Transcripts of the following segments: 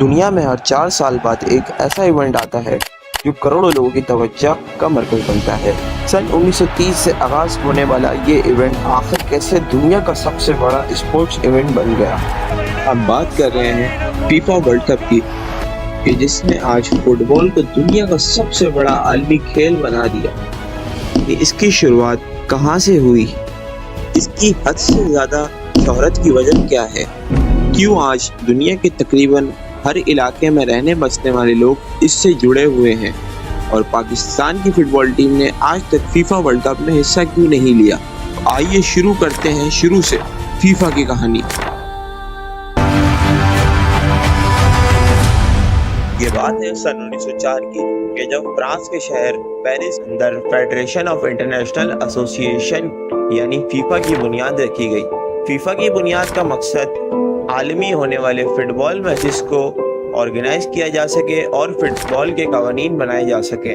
दुनिया में हर 4 साल बाद एक ऐसा इवेंट आता है जो करोड़ों लोगों की तवज्जो का मरकज़ बनता है। सन 1930 से आगाज होने वाला ये इवेंट आखिर कैसे दुनिया का सबसे बड़ा स्पोर्ट्स इवेंट बन गया। हम बात कर रहे हैं फीफा वर्ल्ड कप की, कि जिसने आज फुटबॉल को दुनिया का सबसे बड़ा आलमी खेल बना दिया। इसकी शुरुआत कहाँ से हुई, इसकी हद से ज़्यादा शोहरत की वजह क्या है, क्यों आज दुनिया के तकरीबन हर इलाके में रहने बसने वाले लोग इससे जुड़े हुए हैं, और पाकिस्तान की फुटबॉल टीम ने आज तक फीफा वर्ल्ड कप में हिस्सा क्यों नहीं लिया। आइए शुरू करते हैं शुरू से फीफा की कहानी। ये बात है सन 1904 की, कि जब फ्रांस के शहर पेरिस अंदर फेडरेशन ऑफ इंटरनेशनल एसोसिएशन यानी फीफा की बुनियाद रखी गई। फीफा की बुनियाद का मकसद आलमी होने वाले फुटबॉल मैचेस को ऑर्गेनाइज किया जा सके और फुटबॉल के कवानीन बनाए जा सके।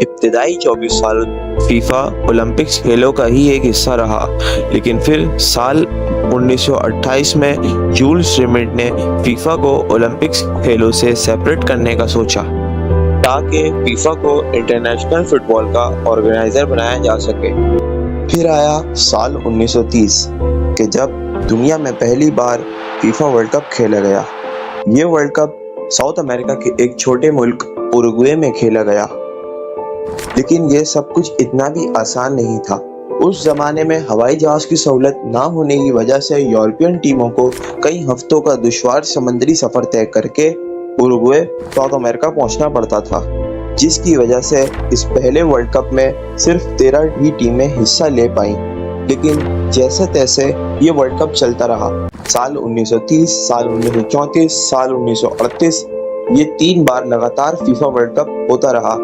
इब्तिदाई 24 साल फीफा ओलंपिक्स खेलों का ही एक हिस्सा रहा, लेकिन फिर साल 1928 में जूल्स रिमेट ने फीफा को ओलंपिक्स खेलों से सेपरेट करने का सोचा, ताकि फीफा को इंटरनेशनल फुटबॉल का ऑर्गेनाइजर बनाया जा सके। फिर आया साल 1930 कि जब दुनिया में पहली बार फीफा वर्ल्ड कप खेला गया। ये वर्ल्ड कप साउथ अमेरिका के एक छोटे मुल्क उरुग्वे में खेला गया, लेकिन ये सब कुछ इतना भी आसान नहीं था। उस जमाने में हवाई जहाज की सहूलत ना होने की वजह से यूरोपियन टीमों को कई हफ्तों का दुश्वार समुद्री सफर तय करके उरुग्वे साउथ अमेरिका पहुंचना पड़ता था, जिसकी वजह से इस पहले वर्ल्ड कप में सिर्फ 13 ही टीमें हिस्सा ले पाईं। लेकिन जैसे तैसे ये वर्ल्ड कप चलता रहा। साल 1930, साल 1934, साल 1938 ये 3 बार लगातार फीफा वर्ल्ड कप होता रहा।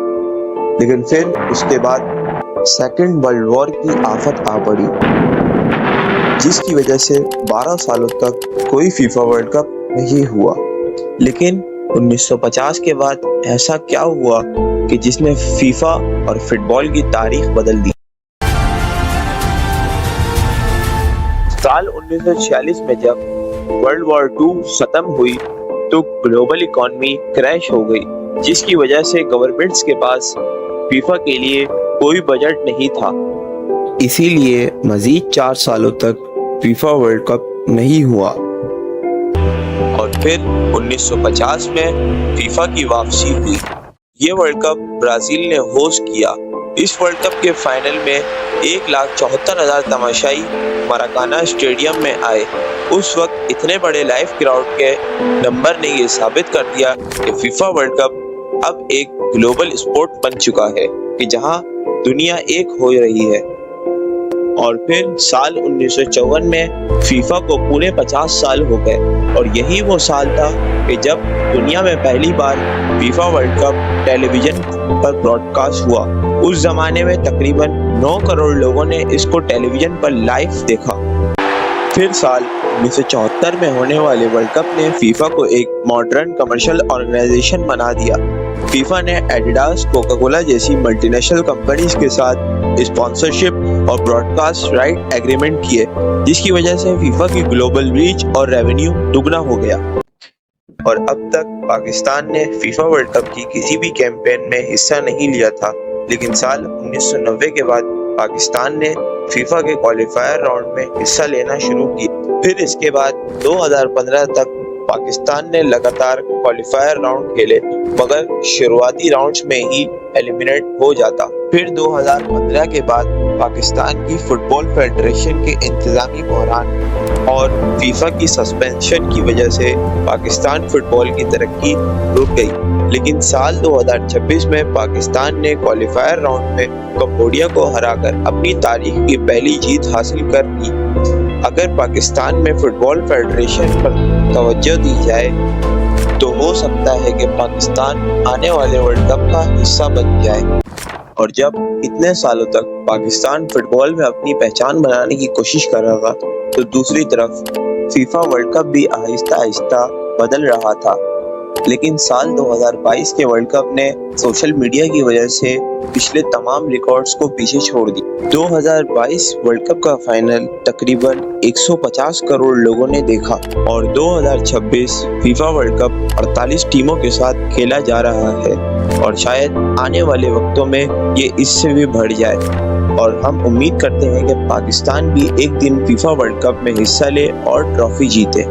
लेकिन फिर उसके बाद सेकेंड वर्ल्ड वॉर की आफत आ पड़ी, जिसकी वजह से 12 सालों तक कोई फीफा वर्ल्ड कप नहीं हुआ। लेकिन 1950 के बाद ऐसा क्या हुआ कि जिसने फीफा और फुटबॉल की तारीख बदल दी। साल 1946 में जब वर्ल्ड वॉर 2 खत्म हुई तो ग्लोबल इकोनॉमी क्रैश हो गई, जिसकी वजह से गवर्नमेंट्स के पास फीफा के लिए कोई बजट नहीं था। इसीलिए मजीद 4 सालों तक फीफा वर्ल्ड कप नहीं हुआ, और फिर 1950 में फीफा की वापसी हुई। ये वर्ल्ड कप ब्राजील ने होस्ट किया। इस वर्ल्ड कप के फाइनल में 1,74,000 तमाशाई मराकाना स्टेडियम में आए। उस वक्त इतने बड़े लाइव क्राउड के नंबर ने ये साबित कर दिया कि फीफा वर्ल्ड कप अब एक ग्लोबल स्पोर्ट बन चुका है, कि जहां दुनिया एक हो रही है। और फिर साल 1954 में फीफा को पूरे 50 साल हो गए, और यही वो साल था कि जब दुनिया में पहली बार फीफा वर्ल्ड कप टेलीविजन पर ब्रॉडकास्ट हुआ। उस जमाने में तकरीबन 9 करोड़ लोगों ने इसको टेलीविजन पर लाइव देखा। फिर साल 1974 में होने वाले वर्ल्ड कप ने फीफा को एक मॉडर्न कमर्शियल ऑर्गेनाइजेशन बना दिया। फीफा ने एडिडास, कोका कोला जैसी मल्टीनेशनल कंपनीज के साथ स्पॉन्सरशिप और ब्रॉडकास्ट राइट एग्रीमेंट किए, जिसकी वजह से फीफा की ग्लोबल रीच और रेवेन्यू दुगना हो गया। और अब तक पाकिस्तान ने फीफा वर्ल्ड कप की किसी भी कैंपेन में हिस्सा नहीं लिया था, लेकिन साल 1990 के बाद पाकिस्तान ने फीफा के क्वालिफायर राउंड में हिस्सा लेना शुरू किया। फिर इसके बाद 2015 तक पाकिस्तान ने लगातार क्वालिफायर राउंड खेले, मगर शुरुआती राउंड्स में ही एलिमिनेट हो जाता। फिर 2015 के बाद पाकिस्तान की फुटबॉल फेडरेशन के इंतजामी बहरान और फीफा की सस्पेंशन की वजह से पाकिस्तान फुटबॉल की तरक्की रुक गई। लेकिन साल 2026 में पाकिस्तान ने क्वालिफायर राउंड में कंबोडिया को हराकर अपनी तारीख की पहली जीत हासिल कर ली। अगर पाकिस्तान में फुटबॉल फेडरेशन पर तवज्जो दी जाए तो हो सकता है कि पाकिस्तान आने वाले वर्ल्ड कप का हिस्सा बन जाए। और जब इतने सालों तक पाकिस्तान फुटबॉल में अपनी पहचान बनाने की कोशिश कर रहा था, तो दूसरी तरफ फीफा वर्ल्ड कप भी आहिस्ता आहिस्ता बदल रहा था। लेकिन साल 2022 के वर्ल्ड कप ने सोशल मीडिया की वजह से पिछले तमाम रिकॉर्ड्स को पीछे छोड़ दिया। 2022 वर्ल्ड कप का फाइनल तकरीबन 150 करोड़ लोगों ने देखा और 2026 फीफा वर्ल्ड कप 48 टीमों के साथ खेला जा रहा है और शायद आने वाले वक्तों में ये इससे भी बढ़ जाए। और हम उम्मीद करते हैं कि पाकिस्तान भी एक दिन फीफा वर्ल्ड कप में हिस्सा ले और ट्रॉफी जीते।